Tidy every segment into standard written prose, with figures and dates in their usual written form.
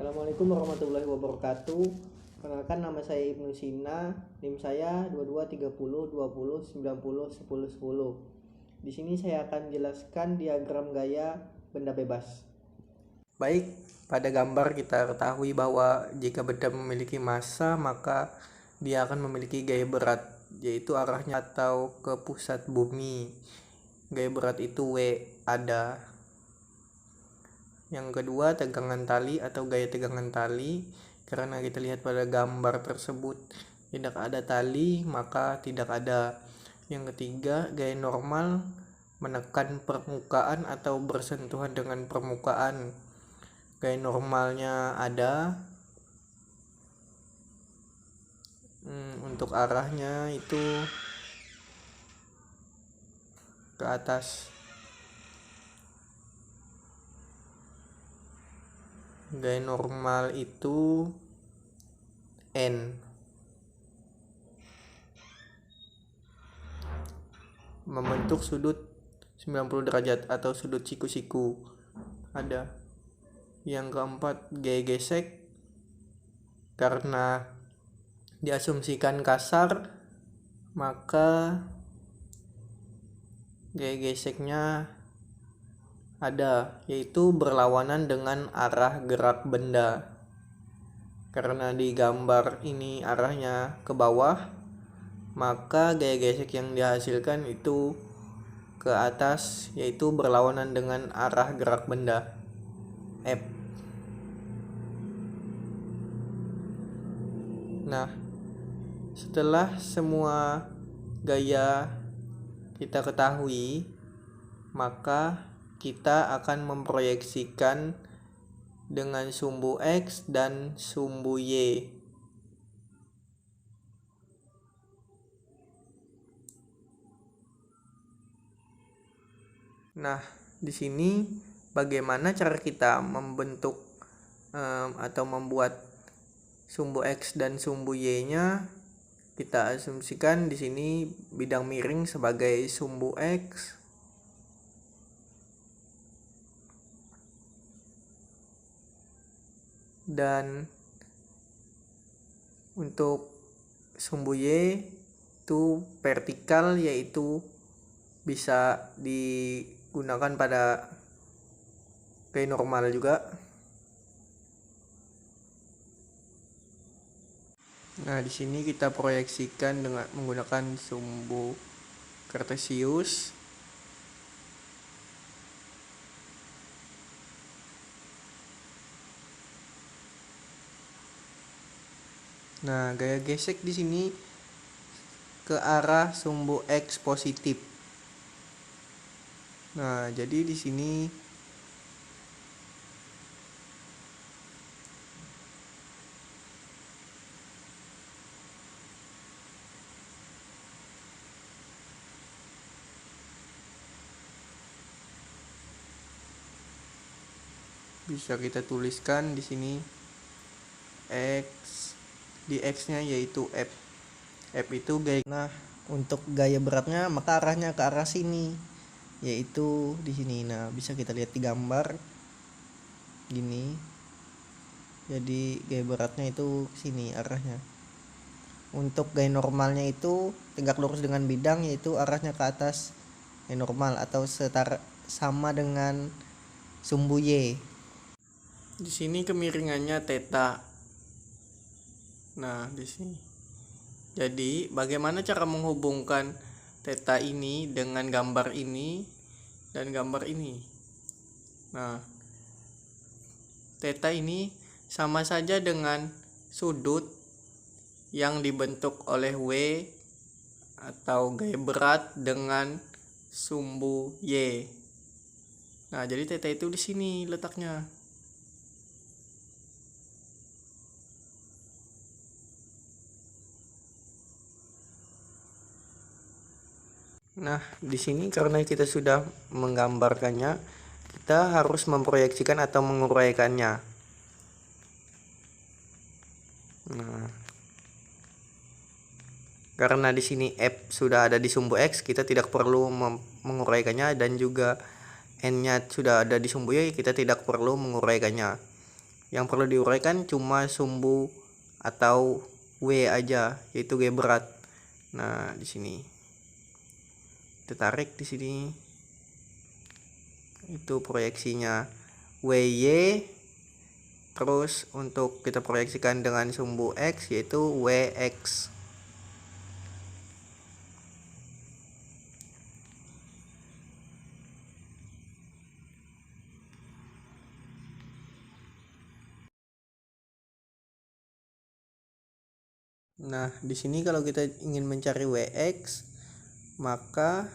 Assalamualaikum warahmatullahi wabarakatuh. Perkenalkan, nama saya Ibnu Sina, NIM saya 223020901010. Di sini saya akan jelaskan diagram gaya benda bebas. Baik, pada gambar kita ketahui bahwa jika benda memiliki massa, maka dia akan memiliki gaya berat, yaitu arahnya atau ke pusat bumi. Gaya berat itu W ada. Yang kedua, tegangan tali atau gaya tegangan tali. Karena kita lihat pada gambar tersebut tidak ada tali, maka tidak ada. Yang ketiga, gaya normal, menekan permukaan atau bersentuhan dengan permukaan. Gaya normalnya ada. Untuk arahnya itu ke atas. Gaya normal itu N. Membentuk sudut 90 derajat atau sudut siku-siku ada. Yang keempat, gaya gesek, karena diasumsikan kasar, maka gaya geseknya ada, yaitu berlawanan dengan arah gerak benda. Karena di gambar ini arahnya ke bawah, maka gaya gesek yang dihasilkan itu ke atas, yaitu berlawanan dengan arah gerak benda F. Nah, setelah semua gaya kita ketahui, maka kita akan memproyeksikan dengan sumbu X dan sumbu Y. Nah, di sini bagaimana cara kita membentuk atau membuat sumbu X dan sumbu Y-nya? Kita asumsikan di sini bidang miring sebagai sumbu X, dan untuk sumbu Y itu vertikal, yaitu bisa digunakan pada gaya normal juga. Nah, di sini kita proyeksikan dengan menggunakan sumbu kartesius. Nah, gaya gesek di sini ke arah sumbu X positif. Nah, jadi di sini bisa kita tuliskan di sini X, di X-nya yaitu F. F itu gaya. Nah, untuk gaya beratnya maka arahnya ke arah sini, yaitu di sini. Nah, bisa kita lihat di gambar gini. Jadi gaya beratnya itu sini arahnya. Untuk gaya normalnya itu tegak lurus dengan bidang, yaitu arahnya ke atas, gaya normal atau setara sama dengan sumbu Y. Di sini kemiringannya theta. Nah, di sini. Jadi, bagaimana cara menghubungkan theta ini dengan gambar ini dan gambar ini? Nah, theta ini sama saja dengan sudut yang dibentuk oleh W atau gaya berat dengan sumbu Y. Nah, jadi theta itu di sini letaknya. Nah, di sini karena kita sudah menggambarkannya, kita harus memproyeksikan atau menguraikannya. Nah, karena di sini F sudah ada di sumbu X, kita tidak perlu menguraikannya, dan juga N-nya sudah ada di sumbu Y, kita tidak perlu menguraikannya. Yang perlu diuraikan cuma sumbu atau W aja, yaitu gaya berat. Nah, di sini kita tarik di sini. Itu proyeksinya WY. Terus untuk kita proyeksikan dengan sumbu X yaitu WX. Nah, di sini kalau kita ingin mencari WX, maka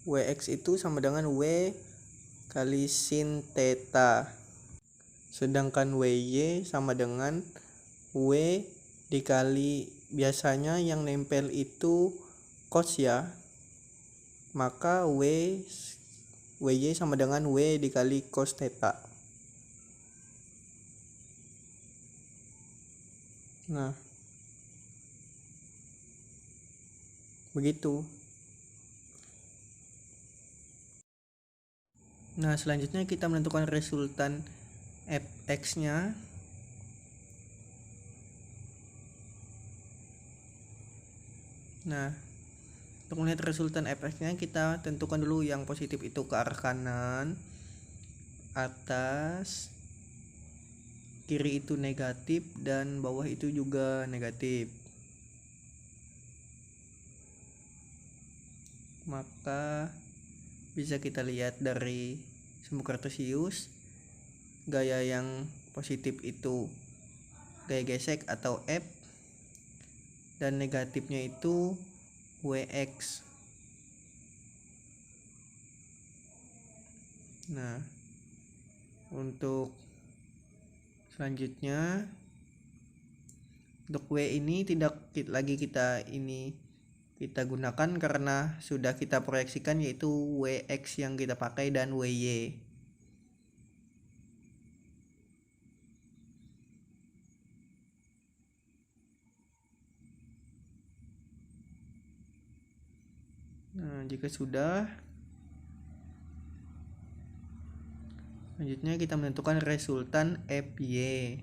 WX itu sama dengan W kali sin theta. Sedangkan WY sama dengan W dikali, biasanya yang nempel itu cos ya. Maka WY sama dengan W dikali cos theta. Nah, begitu. Nah, selanjutnya kita menentukan resultan fx-nya. Nah, untuk melihat resultan fx-nya kita tentukan dulu yang positif itu ke arah kanan, atas, kiri itu negatif, dan bawah itu juga negatif. Maka bisa kita lihat dari sumbu kartesius, gaya yang positif itu gaya gesek atau F, dan negatifnya itu WX. Nah, untuk selanjutnya, untuk W ini tidak lagi kita gunakan karena sudah kita proyeksikan, yaitu WX yang kita pakai dan WY. Nah, jika sudah, selanjutnya kita menentukan resultan FY.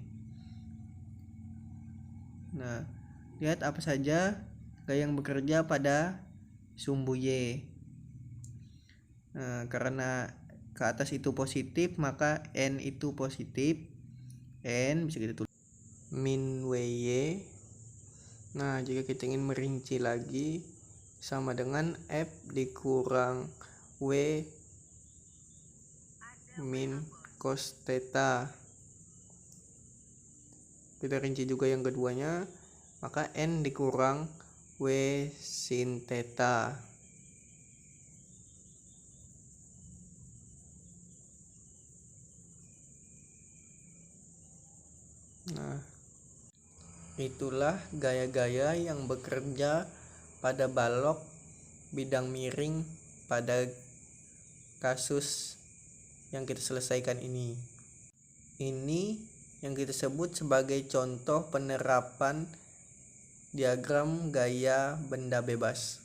Nah, lihat apa saja gaya yang bekerja pada sumbu Y. Nah, karena ke atas itu positif, maka N itu positif. N bisa kita tulis min WY. Nah, jika kita ingin merinci lagi, sama dengan F dikurang W min cos theta. Kita rinci juga yang keduanya, maka N dikurang W sin theta. Nah, itulah gaya-gaya yang bekerja pada balok bidang miring pada kasus yang kita selesaikan ini. Ini yang kita sebut sebagai contoh penerapan diagram gaya benda bebas.